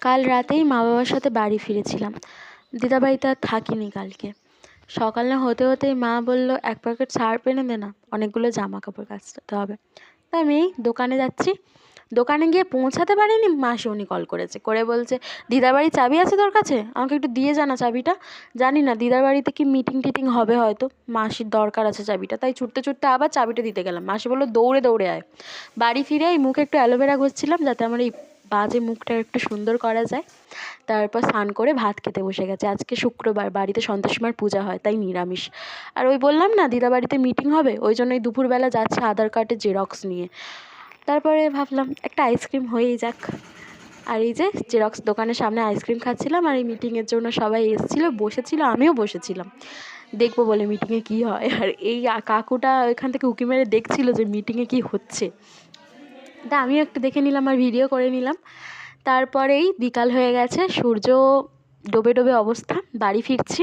কাল রাতেই মা বাবার সাথে বাড়ি ফিরেছিলাম। দিদাবাড়িতে আর থাকিনি কালকে। সকালে হতে হতেই মা বলল, এক প্যাকেট সার্ফ এনে দে না, অনেকগুলো জামা কাপড় কাচতে হবে। তাই আমি এই দোকানে যাচ্ছি। দোকানে গিয়ে পৌঁছাতে পারিনি, মাসিমণি কল করেছে, করে বলছে, দিদার বাড়ির চাবি আছে তোর কাছে? আমাকে একটু দিয়ে যা না চাবিটা। জানি না দিদার বাড়িতে কি মিটিং টিটিং হবে হয়তো, মাসির দরকার আছে চাবিটা। তাই ছুটতে ছুটতে আবার চাবিটা দিতে গেলাম। মাসি বললো, দৌড়ে দৌড়ে আয়। বাড়ি ফিরে এই মুখে একটু অ্যালোভেরা ঘষছিলাম যাতে আমার এই বাজে মুখটা একটু সুন্দর করা যায়। তারপর স্নান করে ভাত খেতে বসে গেছে। আজকে শুক্রবার, বাড়িতে সন্তোষী মার পূজা হয়, তাই নিরামিষ। আর ওই বললাম না দিদা বাড়িতে মিটিং হবে, ওই জন্যই দুপুরবেলা যাচ্ছে আধার কার্ডের জেরক্স নিয়ে। তারপরে ভাবলাম একটা আইসক্রিম হয়েই যাক। আর এই যে জেরক্স দোকানের সামনে আইসক্রিম খাচ্ছিলাম, আর এই মিটিংয়ের জন্য সবাই এসেছিলো, বসেছিল, আমিও বসেছিলাম দেখবো বলে মিটিংয়ে কী হয়। আর এই কাকুটা ওইখান থেকে উঁকি মেরে দেখছিল যে মিটিংয়ে কী হচ্ছে। তা আমিও একটু দেখে নিলাম আর ভিডিও করে নিলাম। তারপরেই বিকাল হয়ে গেছে, সূর্য ডোবে ডোবে অবস্থা, বাড়ি ফিরছি।